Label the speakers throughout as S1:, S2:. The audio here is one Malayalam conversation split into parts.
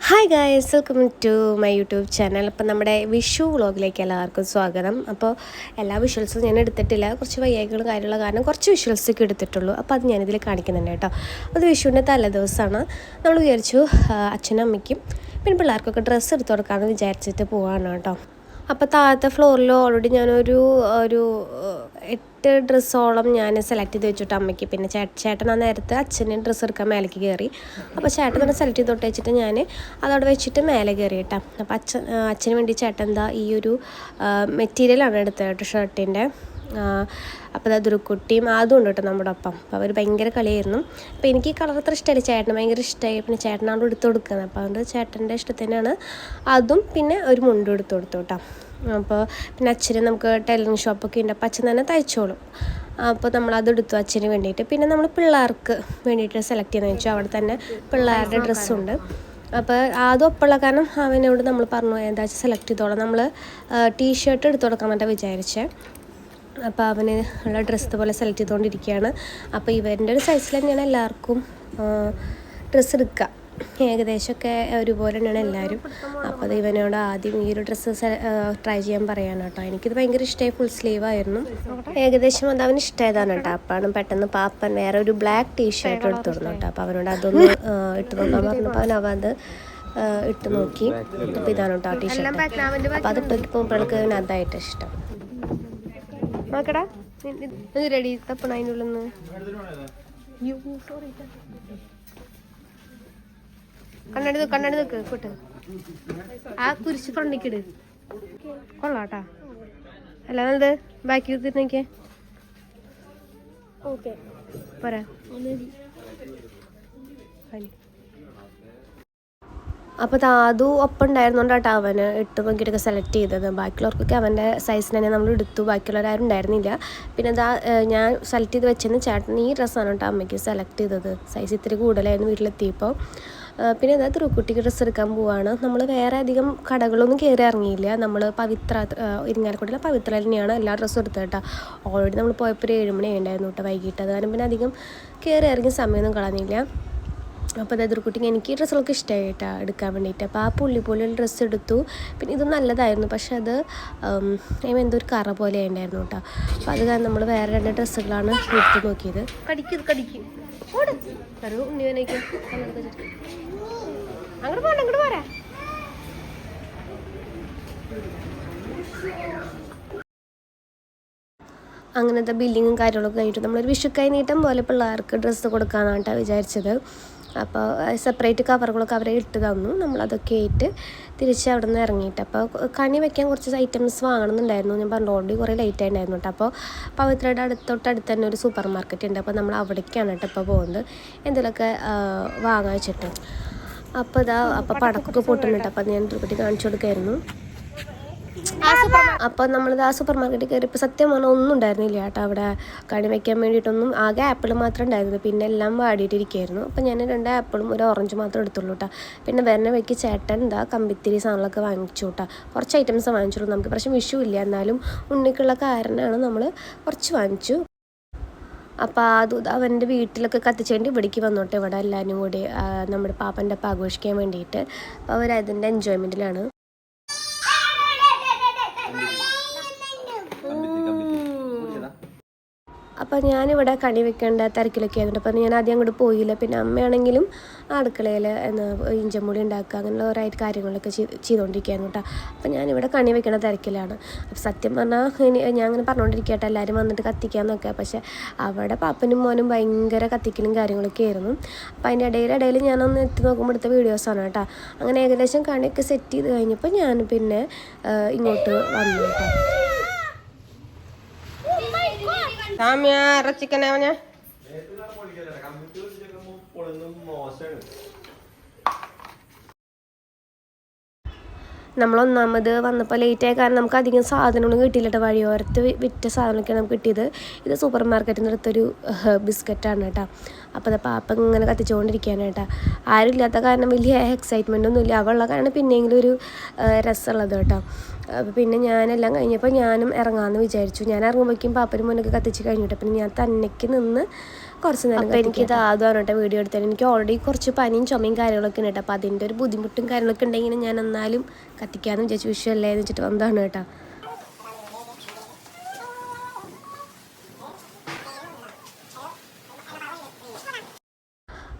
S1: Hi guys, welcome to my YouTube channel. അപ്പം നമ്മുടെ വിഷു വ്ളോഗിലേക്ക് എല്ലാവർക്കും സ്വാഗതം. അപ്പോൾ എല്ലാ വിഷ്വൽസും ഞാൻ എടുത്തിട്ടില്ല, കുറച്ച് വയ്യായ്കളും കാര്യമുള്ള കാരണം കുറച്ച് വിഷ്വൽസൊക്കെ എടുത്തിട്ടുള്ളൂ. അപ്പോൾ അത് ഞാനിതിൽ കാണിക്കുന്നുണ്ട് കേട്ടോ. അത് വിഷുവിൻ്റെ തലേദിവസമാണ്. നമ്മൾ വിചാരിച്ചു അച്ഛനും അമ്മയ്ക്കും പിന്നെ പിള്ളേർക്കൊക്കെ ഡ്രസ്സ് എടുത്ത് കൊടുക്കാമെന്ന് വിചാരിച്ചിട്ട് പോവാണ് കേട്ടോ. അപ്പോൾ താഴത്തെ ഫ്ലോറിൽ ഓൾറെഡി ഞാനൊരു 8 ഡ്രസ്സോളം ഞാൻ സെലക്ട് ചെയ്ത് വെച്ചിട്ട് അമ്മയ്ക്ക്, പിന്നെ ചേട്ടൻ ആ നേരത്തെ അച്ഛന് ഡ്രസ്സ് എടുക്കാൻ മേലേക്ക് കയറി. അപ്പോൾ ചേട്ടൻ തന്നെ സെലക്ട് ചെയ്ത് തൊട്ട് വെച്ചിട്ട് ഞാൻ അതവിടെ വെച്ചിട്ട് മേലെ കയറി കേട്ടോ. അപ്പോൾ അച്ഛന് വേണ്ടി ചേട്ടൻ എന്താ ഈ ഒരു മെറ്റീരിയലാണ് എടുത്തത് കേട്ടോ, ഷർട്ടിൻ്റെ. അപ്പോൾ അത് ദുരുക്കുട്ടിയും അതും ഉണ്ട് കേട്ടോ നമ്മുടെ ഒപ്പം. അപ്പോൾ അവർ ഭയങ്കര കളിയായിരുന്നു. അപ്പോൾ എനിക്ക് ഈ കളർ അത്ര ഇഷ്ടമല്ല, ചേട്ടന് ഭയങ്കര ഇഷ്ടമായി. പിന്നെ ചേട്ടനാണ് എടുത്ത് കൊടുക്കുന്നത്. അപ്പോൾ അതുകൊണ്ട് ചേട്ടൻ്റെ ഇഷ്ടത്തിനാണ് അതും പിന്നെ ഒരു മുണ്ടും എടുത്ത് കൊടുത്തു കേട്ടോ. അപ്പോൾ പിന്നെ അച്ഛന് നമുക്ക് ടൈലറിങ് ഷോപ്പൊക്കെ ഉണ്ട്, അപ്പോൾ അച്ഛൻ തന്നെ തയ്ച്ചോളും. അപ്പോൾ നമ്മളത് എടുത്തു അച്ഛന് വേണ്ടിയിട്ട്. പിന്നെ നമ്മൾ പിള്ളേർക്ക് വേണ്ടിയിട്ട് സെലക്ട് ചെയ്യുന്നതെന്ന് വെച്ചാൽ അവിടെ തന്നെ പിള്ളേരുടെ ഡ്രസ്സുണ്ട്. അപ്പോൾ അതൊപ്പമുള്ള കാരണം അവനോട് നമ്മൾ പറഞ്ഞു എന്താ വെച്ചാൽ സെലക്ട് ചെയ്തോളാം. നമ്മൾ ടീഷർട്ട് എടുത്ത് കൊടുക്കാൻ വേണ്ടി വിചാരിച്ചേ. അപ്പോൾ അവന് ഉള്ള ഡ്രസ്സ് പോലെ സെലക്ട് ചെയ്തുകൊണ്ടിരിക്കുകയാണ്. അപ്പോൾ ഇവൻ്റെ ഒരു സൈസിൽ തന്നെയാണ് എല്ലാവർക്കും ഡ്രസ്സ് എടുക്കുക, ഏകദേശമൊക്കെ ഒരുപോലെ തന്നെയാണ് എല്ലാവരും. അപ്പോൾ അത് ഇവനോട് ആദ്യം ഈ ഒരു ഡ്രസ്സ് ട്രൈ ചെയ്യാൻ പറയാണ് കേട്ടോ. എനിക്കിത് ഭയങ്കര ഇഷ്ടമായി, ഫുൾ സ്ലീവ് ആയിരുന്നു. ഏകദേശം അത് അവന് ഇഷ്ടമായതാണ് കേട്ടോ. അപ്പോഴാണ് പെട്ടെന്ന് പാപ്പൻ വേറെ ഒരു ബ്ലാക്ക് ടീഷർട്ട് എടുത്തു കൊടുന്നു കേട്ടോ. അപ്പോൾ അവനോട് അതൊന്ന് ഇട്ട് നോക്കാൻ പറഞ്ഞപ്പോൾ അവൻ ഇട്ട് നോക്കി. അപ്പോൾ ഇതാണ് കേട്ടോ ആ ടീഷർട്ട്. അപ്പോൾ അത് ഇട്ട് പോകുമ്പോഴേക്ക് അവന് അതായിട്ട് ഇഷ്ടം. നോക്കടാ, റെഡി തപ്പണ അതിനുള്ളിന്ന്. കണ്ണടി നോക്ക് കൂട്ട്. ആ കുരിശ് ഫ്രണ്ടിക്കിട്, കൊള്ളാട്ടാ. അല്ല എന്ത് ബാക്കി നോക്കിയേ പോരാ. അപ്പോൾ അതും ഒപ്പം ഉണ്ടായിരുന്നുകൊണ്ട് കേട്ടോ അവന് ഇട്ട് നോക്കിയിട്ടൊക്കെ സെലക്ട് ചെയ്തത്. ബാക്കിയുള്ളവർക്കൊക്കെ അവൻ്റെ സൈസിന് തന്നെ നമ്മൾ എടുത്തു, ബാക്കിയുള്ളവരാരും ഉണ്ടായിരുന്നില്ല. പിന്നെ ഞാൻ സെലക്ട് ചെയ്ത് വെച്ചെന്ന് ചേട്ടൻ ഈ ഡ്രസ്സാണ് കേട്ടോ അമ്മയ്ക്ക് സെലക്ട് ചെയ്തത്. സൈസ് ഇത്തിരി കൂടുതലായിരുന്നു വീട്ടിലെത്തിയപ്പോൾ. പിന്നെ കുട്ടിക്ക് ഡ്രസ്സ് എടുക്കാൻ പോവാണ്. നമ്മൾ വേറെ അധികം കടകളൊന്നും കയറി ഇറങ്ങിയില്ല. നമ്മൾ ഇരിങ്ങാലക്കുടയിലെ പവിത്ര തന്നെയാണ് എല്ലാ ഡ്രസ്സും എടുത്തത് കേട്ടോ. ഓൾറെഡി നമ്മൾ പോയപ്പോൾ ഒരു 7 മണി ഉണ്ടായിരുന്നു കേട്ടോ വൈകിട്ട്. അത് കാരണം പിന്നെ അധികം കയറി ഇറങ്ങിയ സമയമൊന്നും കളഞ്ഞില്ല. അപ്പോൾ കുട്ടിക്ക് എനിക്ക് ഈ ഡ്രസ്സുകളൊക്കെ ഇഷ്ടമായിട്ടാണ് എടുക്കാൻ വേണ്ടിയിട്ട്. അപ്പോൾ ആ പുള്ളിപ്പൊളിയുള്ള ഡ്രസ്സ് എടുത്തു. പിന്നെ ഇത് നല്ലതായിരുന്നു, പക്ഷെ അത് എന്തോ ഒരു കറ പോലെ ഉണ്ടായിരുന്നു കേട്ടോ. അപ്പോൾ അത് കാരണം നമ്മൾ വേറെ 2 ഡ്രസ്സുകളാണ് എടുത്ത് നോക്കിയത്. അങ്ങോട്ട് പോരാ. അങ്ങനത്തെ ബില്ലിങ്ങും കാര്യങ്ങളൊക്കെ കഴിഞ്ഞിട്ട് നമ്മളൊരു വിഷുക്കൈ നീട്ടം പോലെ പിള്ളേർക്ക് ഡ്രസ്സ് കൊടുക്കാനാണ് കേട്ടോ വിചാരിച്ചത്. അപ്പോൾ സെപ്പറേറ്റ് കവറുകളൊക്കെ അവരെ ഇട്ട് തന്നു. നമ്മളതൊക്കെ ആയിട്ട് തിരിച്ച് അവിടെ നിന്ന് ഇറങ്ങിയിട്ട് അപ്പോൾ കണി വെക്കാൻ കുറച്ച് ഐറ്റംസ് വാങ്ങണമെന്നുണ്ടായിരുന്നു. ഞാൻ പറഞ്ഞു ഓൾറെഡി കുറേ ലേറ്റ് ആയിട്ടുണ്ടായിരുന്നു കേട്ടോ. അപ്പോൾ പവിത്രയുടെ അടുത്ത് തന്നെ ഒരു സൂപ്പർ മാർക്കറ്റ് ഉണ്ട്. അപ്പോൾ നമ്മൾ അവിടേക്കാണ് കേട്ടോ ഇപ്പോൾ പോകുന്നത്, എന്തെങ്കിലുമൊക്കെ വാങ്ങാൻ വെച്ചിട്ട്. അപ്പോൾ പടക്കൊക്കെ പൊട്ടുന്നുണ്ട്. അപ്പോൾ ഞാൻ കുട്ടി കാണിച്ചു കൊടുക്കായിരുന്നു. അപ്പോൾ നമ്മളിത് ആ സൂപ്പർ മാർക്കറ്റിൽ കയറിയപ്പോൾ സത്യം പറഞ്ഞാൽ ഒന്നും ഉണ്ടായിരുന്നില്ല കേട്ടോ അവിടെ കണി വയ്ക്കാൻ വേണ്ടിയിട്ടൊന്നും. ആകെ ആപ്പിൾ മാത്രം ഉണ്ടായിരുന്നു, പിന്നെ എല്ലാം വാടിയിട്ടിരിക്കുകയായിരുന്നു. അപ്പോൾ ഞാൻ 2 ആപ്പിളും ഒരു ഓറഞ്ച് മാത്രം എടുത്തുള്ളൂ കേട്ടോ. പിന്നെ വേറെ വയ്ക്ക് ചേട്ടൻ കമ്പിത്തിരി സാധനങ്ങളൊക്കെ വാങ്ങിച്ചു കേട്ടോ. കുറച്ച് ഐറ്റംസ് വാങ്ങിച്ചുള്ളൂ. നമുക്ക് പക്ഷേ വിഷു ഇല്ല, എന്നാലും ഉണ്ണിക്കുള്ള കാരണമാണ് നമ്മൾ കുറച്ച് വാങ്ങിച്ചു. അപ്പോൾ അത് അവൻ്റെ വീട്ടിലൊക്കെ കത്തിച്ചുകൊണ്ട് ഇവിടേക്ക് വന്നോട്ടെ, ഇവിടെ എല്ലാവരും കൂടി നമ്മുടെ പാപ്പൻ്റെ ഒപ്പം ആഘോഷിക്കാൻ വേണ്ടിയിട്ട്. അപ്പോൾ അവരതിൻ്റെ എൻജോയ്മെൻറ്റിലാണ്. അപ്പോൾ ഞാനിവിടെ കണി വെക്കേണ്ട തിരക്കിലൊക്കെ ആയിരുന്നു. അപ്പോൾ ഞാൻ ആദ്യം അങ്ങോട്ട് പോയില്ല. പിന്നെ അമ്മയാണെങ്കിലും അടുക്കളയിൽ ഇഞ്ചമുടി ഉണ്ടാക്കുക അങ്ങനെയുള്ള ഓരോ കാര്യങ്ങളൊക്കെ ചെയ്തുകൊണ്ടിരിക്കുകയായിരുന്നു കേട്ടോ. അപ്പോൾ ഞാനിവിടെ കണി വെക്കണ തിരക്കിലാണ്. അപ്പോൾ സത്യം പറഞ്ഞാൽ ഞാൻ അങ്ങനെ പറഞ്ഞുകൊണ്ടിരിക്കട്ടെ എല്ലാവരും വന്നിട്ട് കത്തിക്കാമെന്നൊക്കെ. പക്ഷേ അവിടെ പാപ്പനും മോനും ഭയങ്കര കത്തിക്കലും കാര്യങ്ങളൊക്കെ ആയിരുന്നു. അപ്പോൾ അതിൻ്റെ ഇടയിൽ ഞാനൊന്ന് എത്തി നോക്കുമ്പോൾ എടുത്ത വീഡിയോസാണ് കേട്ടോ. അങ്ങനെ ഏകദേശം കണിയൊക്കെ സെറ്റ് ചെയ്ത് കഴിഞ്ഞപ്പോൾ ഞാൻ പിന്നെ ഇങ്ങോട്ട് വന്നു കേട്ടോ. നമ്മളൊന്നാമത് വന്നപ്പോൾ ലേറ്റായ കാരണം നമുക്ക് അധികം സാധനമൊന്നും കിട്ടിയില്ല കേട്ടോ. വഴിയോരത്ത് വിറ്റ സാധനമൊക്കെയാണ് നമുക്ക് കിട്ടിയത്. ഇത് സൂപ്പർ മാർക്കറ്റിൽ നിന്ന് എടുത്തൊരു ബിസ്ക്കറ്റാണ് കേട്ടോ. അപ്പോൾ അത് പാപ്പ ഇങ്ങനെ കത്തിച്ചുകൊണ്ടിരിക്കുകയാണ് കേട്ടോ. ആരും ഇല്ലാത്ത കാരണം വലിയ എക്സൈറ്റ്മെൻ്റ് ഒന്നും ഇല്ല. അവളുള്ള കാരണം പിന്നെയെങ്കിലും ഒരു രസമുള്ളത് കേട്ടോ. അപ്പോൾ പിന്നെ ഞാനെല്ലാം കഴിഞ്ഞപ്പോൾ ഞാനും ഇറങ്ങാമെന്ന് വിചാരിച്ചു. ഞാൻ ഇറങ്ങുമ്പോഴേക്കും പാപ്പനും മോനൊക്കെ കത്തിച്ച് കഴിഞ്ഞിട്ട് പിന്നെ ഞാൻ തന്നേക്ക് നിന്ന് കുറച്ച് നേരം. അപ്പോൾ എനിക്കിത് ആദ്യമാണ് കേട്ടോ വീഡിയോ എടുത്തത്. എനിക്ക് ഓൾറെഡി കുറച്ച് പനിയും ചുമയും കാര്യങ്ങളൊക്കെ ഉണ്ട് കേട്ടോ. അപ്പോൾ അതിൻ്റെ ഒരു ബുദ്ധിമുട്ടും കാര്യങ്ങളൊക്കെ ഉണ്ടെങ്കിൽ ഞാൻ എന്നാലും കത്തിക്കാമെന്ന് വിചാരിച്ചു. വിഷയമല്ലേ എന്ന് വെച്ചിട്ട് വന്നതാണ് കേട്ടോ.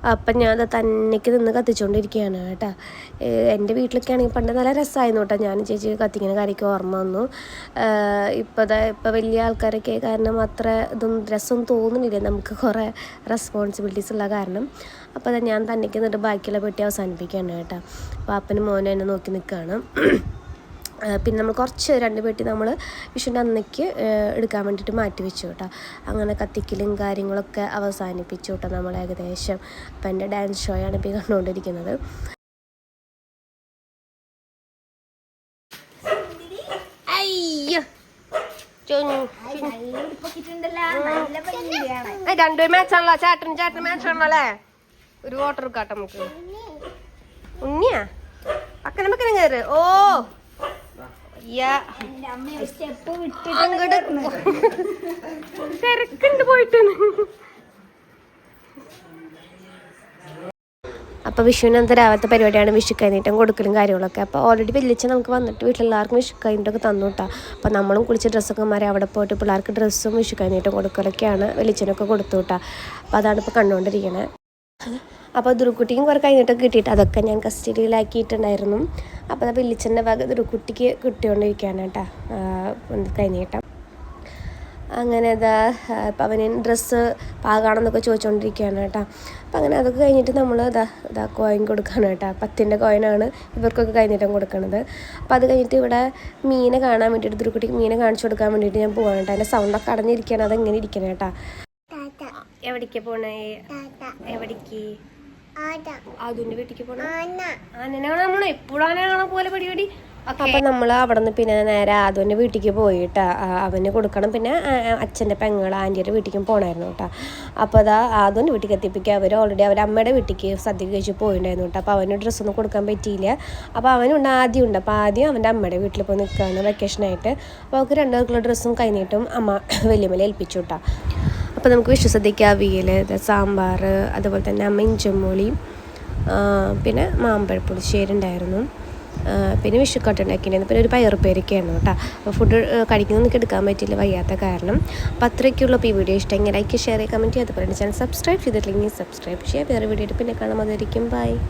S1: അപ്പം ഞാൻ തന്നേക്ക് നിന്ന് കത്തിച്ചുകൊണ്ടിരിക്കുകയാണ് കേട്ടോ. എൻ്റെ വീട്ടിലൊക്കെ ആണെങ്കിൽ പണ്ട് നല്ല രസമായിരുന്നു കേട്ടോ. ഞാൻ ചേച്ചി കത്തിക്കുന്ന കാര്യമൊക്കെ ഓർമ്മ വന്നു. ഇപ്പോൾ വലിയ ആൾക്കാരൊക്കെ കാരണം അത്ര ഇതൊന്നും രസമൊന്നും തോന്നുന്നില്ല, നമുക്ക് കുറേ റെസ്പോൺസിബിലിറ്റീസ് ഉള്ള കാരണം. അപ്പോൾ ഞാൻ തന്നേക്ക് നിന്നിട്ട് ബാക്കിയുള്ള പെട്ടി അവസാനിപ്പിക്കുകയാണ് കേട്ടോ. അപ്പോൾ അപ്പനും മോനും എന്നെ നോക്കി നിൽക്കുകയാണ്. പിന്നെ നമ്മൾ കുറച്ച് 2 പെട്ടി നമ്മൾ വിഷുവിൻ്റെ അന്നേക്ക് എടുക്കാൻ വേണ്ടിയിട്ട് മാറ്റി വെച്ചു കേട്ടോ. അങ്ങനെ കത്തിക്കലും കാര്യങ്ങളൊക്കെ അവസാനിപ്പിച്ചു കേട്ടോ നമ്മൾ ഏകദേശം. അപ്പം എൻ്റെ ഡാൻസ് ഷോയാണ് ഇപ്പോൾ കണ്ടുകൊണ്ടിരിക്കുന്നത്. അയ്യോ 2 മാച്ചാണല്ലോ, ചേട്ടൻ മാച്ചാണല്ലോ അല്ലേ. ഒരു ഓട്ടർ എടുക്കാട്ടെ നമുക്ക്. ഉണ്ണിയാ പക്കനെ പക്കനെ കയറ്. ഓ തിരക്കുണ്ട് പോയിട്ട്. അപ്പോൾ വിഷുവിനത്തെ രാവിലത്തെ പരിപാടിയാണ് വിഷു കൈനീട്ടം കൊടുക്കലും കാര്യങ്ങളൊക്കെ. അപ്പോൾ ഓൾറെഡി വലിയ നമുക്ക് വന്നിട്ട് വീട്ടിലെല്ലാവർക്കും വിഷു കൈനീട്ടമൊക്കെ തന്നു കേട്ടോ. അപ്പോൾ നമ്മളും കുളിച്ച് ഡ്രസ്സൊക്കെ മാറി അവിടെ പോയിട്ട് പിള്ളേർക്ക് ഡ്രസ്സും വിഷു കൈനീട്ടം കൊടുക്കലൊക്കെയാണ് വലിയച്ഛനൊക്കെ കൊടുത്തു കേട്ടോ. അപ്പോൾ അതാണ് ഇപ്പോൾ കണ്ടുകൊണ്ടിരിക്കുന്നത്. അപ്പോൾ ദുർക്കുട്ടിക്കും കുറേ കൈനീട്ടൊക്കെ കിട്ടിയിട്ട് അതൊക്കെ ഞാൻ കസ്റ്റഡിയിലാക്കിയിട്ടുണ്ടായിരുന്നു. അപ്പോൾ വലിയച്ഛൻ്റെ വക ദുർക്കുട്ടിക്ക് കിട്ടിക്കൊണ്ടിരിക്കുകയാണ് കേട്ടോ കൈനീട്ടം. അങ്ങനെ ഇപ്പം അവന് ഡ്രസ്സ് പാകാണെന്നൊക്കെ ചോദിച്ചുകൊണ്ടിരിക്കുകയാണ് കേട്ടോ. അപ്പം അങ്ങനെ അതൊക്കെ കഴിഞ്ഞിട്ട് നമ്മൾ കോയിൻ കൊടുക്കുകയാണ് കേട്ടോ. 10ൻ്റെ കോയിനാണ് ഇവർക്കൊക്കെ കൈനീട്ടം കൊടുക്കുന്നത്. അപ്പോൾ അത് കഴിഞ്ഞിട്ട് ഇവിടെ മീനെ കാണാൻ വേണ്ടിയിട്ട് ദുർക്കുട്ടിക്ക് മീനെ കാണിച്ചു കൊടുക്കാൻ വേണ്ടിയിട്ട് ഞാൻ പോവാണ് കേട്ടോ. അതിൻ്റെ സൗണ്ടൊക്കെ അടഞ്ഞിരിക്കുകയാണ്, അതെങ്ങനെ ഇരിക്കണം കേട്ടോ. എവിടേക്ക് പോണേ? എവിടേക്ക്? അതിൻ്റെ വീട്ടിലേക്ക് പോണേ. ആനനെ കാണാൻ പോണേ. എപ്പോഴും ആനനെ കാണാൻ പോലെ പരിപാടി. അപ്പം നമ്മൾ അവിടെ നിന്ന് പിന്നെ നേരെ ആദ്യൻ്റെ വീട്ടിലേക്ക് പോയിട്ട് അവന് കൊടുക്കണം. പിന്നെ അച്ഛൻ്റെ പെങ്ങൾ ആൻറ്റിയുടെ വീട്ടിലേക്കും പോകണമായിരുന്നു കേട്ടോ. അപ്പോൾ ആദ്യൻ്റെ വീട്ടിലേക്ക് എത്തിപ്പിക്കുക. അവർ ഓൾറെഡി അവർ അമ്മയുടെ വീട്ടിലേക്ക് സദ്യ കഴിച്ച് പോയിട്ടുണ്ടായിരുന്നു കേട്ടോ. അപ്പോൾ അവന് ഡ്രസ്സൊന്നും കൊടുക്കാൻ പറ്റിയില്ല. അപ്പോൾ അവനുണ്ട് ആദ്യമുണ്ട്. അപ്പോൾ ആദ്യം അവൻ്റെ അമ്മയുടെ വീട്ടിൽ പോയി നിൽക്കുകയാണ് വെക്കേഷനായിട്ട്. അപ്പോൾ അവർക്ക് 2 പേർക്കുള്ള ഡ്രസ്സും കൈനീട്ടും അമ്മ വലിയ ഏൽപ്പിച്ചു കേട്ടോ. അപ്പോൾ നമുക്ക് വിഷു സദ്യക്ക് അവിയൽ, സാമ്പാർ, അതുപോലെ തന്നെ ഇഞ്ചിമുളിയും പിന്നെ മാമ്പഴപ്പുളിശ്ശേരി ഉണ്ടായിരുന്നു. പിന്നെ വിഷുക്കട്ട ഉണ്ടാക്കിയിട്ടുണ്ടായിരുന്നു. പിന്നെ ഒരു പയറുപ്പേരൊക്കെയായിരുന്നു കേട്ടോ. അപ്പോൾ ഫുഡ് കഴിക്കുന്നൊന്നും എടുക്കാൻ പറ്റില്ല വയ്യാത്ത കാരണം. അപ്പോൾ അത്രയ്ക്കുള്ള ഈ വീഡിയോ ഇഷ്ടമെങ്കിൽ ലൈക്ക് ഷെയർ കമൻറ്റ് ചെയ്യുക. അതുപോലെ ചാനൽ സബ്സ്ക്രൈബ് ചെയ്തിട്ടില്ലെങ്കിൽ സബ്സ്ക്രൈബ് ചെയ്യുക. വേറെ വീഡിയോ പിന്നെ കാണാൻ. അതായിരിക്കും ബൈ.